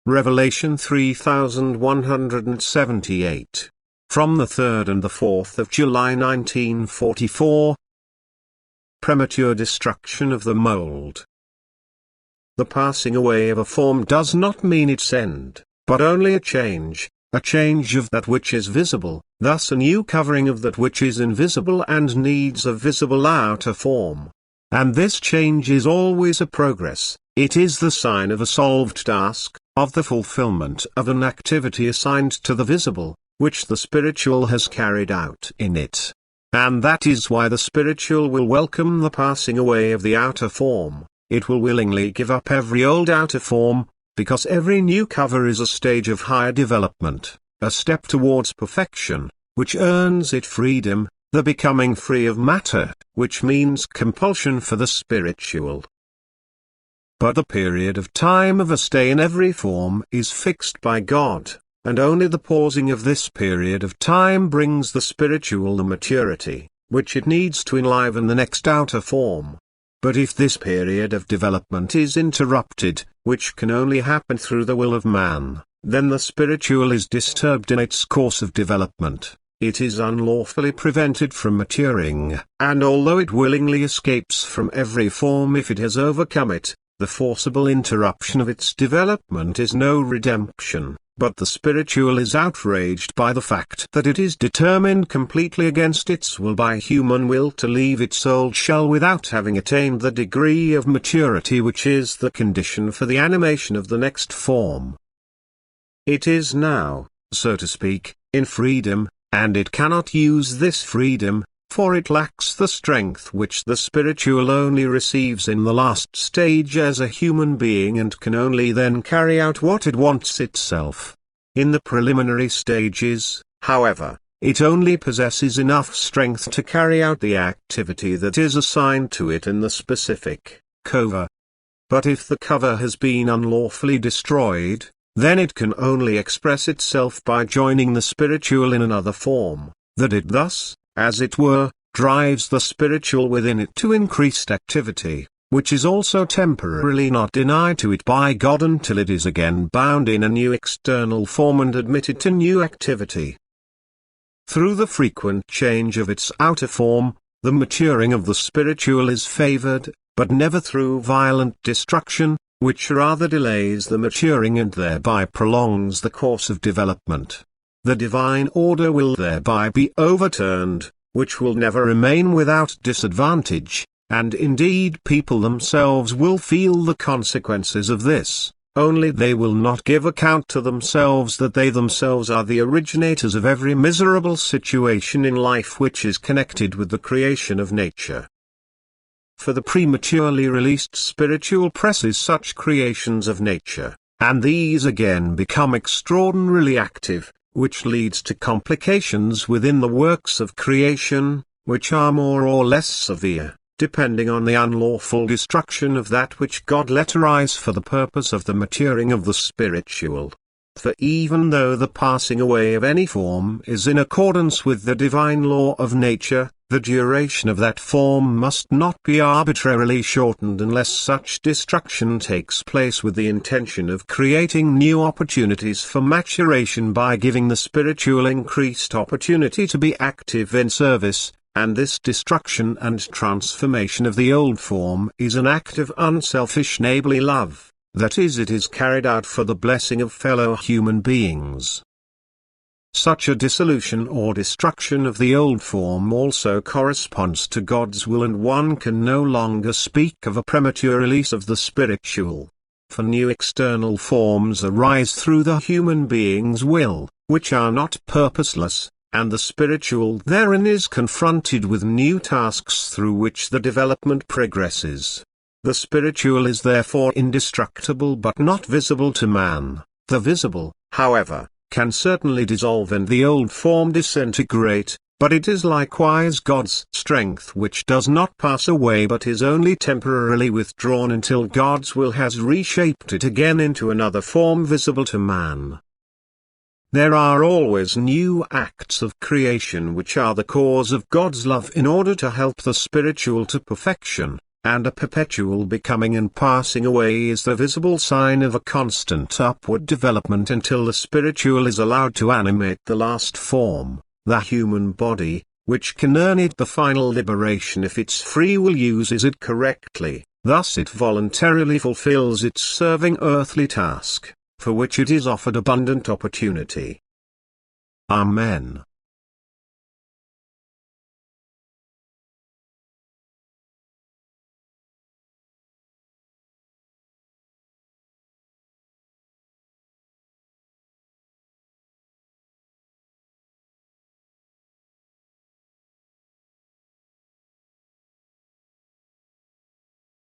Revelation 3178. From the 3rd and the 4th of July 1944. Premature destruction of the mould. The passing away of a form does not mean its end, but only a change of that which is visible, thus a new covering of that which is invisible and needs a visible outer form. And this change is always a progress. It is the sign of a solved task, of the fulfillment of an activity assigned to the visible, which the spiritual has carried out in it. And that is why the spiritual will welcome the passing away of the outer form. It will willingly give up every old outer form, because every new cover is a stage of higher development, a step towards perfection, which earns it freedom, the becoming free of matter, which means compulsion for the spiritual. But the period of time of a stay in every form is fixed by God, and only the pausing of this period of time brings the spiritual the maturity, which it needs to enliven the next outer form. But if this period of development is interrupted, which can only happen through the will of man, then the spiritual is disturbed in its course of development. It is unlawfully prevented from maturing, and although it willingly escapes from every form if it has overcome it, the forcible interruption of its development is no redemption, but the spiritual is outraged by the fact that it is determined completely against its will by human will to leave its old shell without having attained the degree of maturity which is the condition for the animation of the next form. It is now, so to speak, in freedom, and it cannot use this freedom, for it lacks the strength which the spiritual only receives in the last stage as a human being and can only then carry out what it wants itself. In the preliminary stages, however, it only possesses enough strength to carry out the activity that is assigned to it in the specific cover. But if the cover has been unlawfully destroyed, then it can only express itself by joining the spiritual in another form, that it thus, as it were, drives the spiritual within it to increased activity, which is also temporarily not denied to it by God until it is again bound in a new external form and admitted to new activity. Through the frequent change of its outer form, the maturing of the spiritual is favored, but never through violent destruction, which rather delays the maturing and thereby prolongs the course of development. The divine order will thereby be overturned, which will never remain without disadvantage, and indeed people themselves will feel the consequences of this, only they will not give account to themselves that they themselves are the originators of every miserable situation in life which is connected with the creation of nature. For the prematurely released spiritual presses such creations of nature, and these again become extraordinarily active, which leads to complications within the works of creation, which are more or less severe, depending on the unlawful destruction of that which God let arise for the purpose of the maturing of the spiritual. For even though the passing away of any form is in accordance with the divine law of nature, the duration of that form must not be arbitrarily shortened unless such destruction takes place with the intention of creating new opportunities for maturation by giving the spiritual increased opportunity to be active in service, and this destruction and transformation of the old form is an act of unselfish neighborly love, that is, it is carried out for the blessing of fellow human beings. Such a dissolution or destruction of the old form also corresponds to God's will, and one can no longer speak of a premature release of the spiritual. For new external forms arise through the human being's will, which are not purposeless, and the spiritual therein is confronted with new tasks through which the development progresses. The spiritual is therefore indestructible but not visible to man. The visible, however, can certainly dissolve and the old form disintegrate, but it is likewise God's strength which does not pass away but is only temporarily withdrawn until God's will has reshaped it again into another form visible to man. There are always new acts of creation which are the cause of God's love in order to help the spiritual to perfection, and a perpetual becoming and passing away is the visible sign of a constant upward development until the spiritual is allowed to animate the last form, the human body, which can earn it the final liberation if its free will uses it correctly. Thus it voluntarily fulfills its serving earthly task, for which it is offered abundant opportunity. Amen.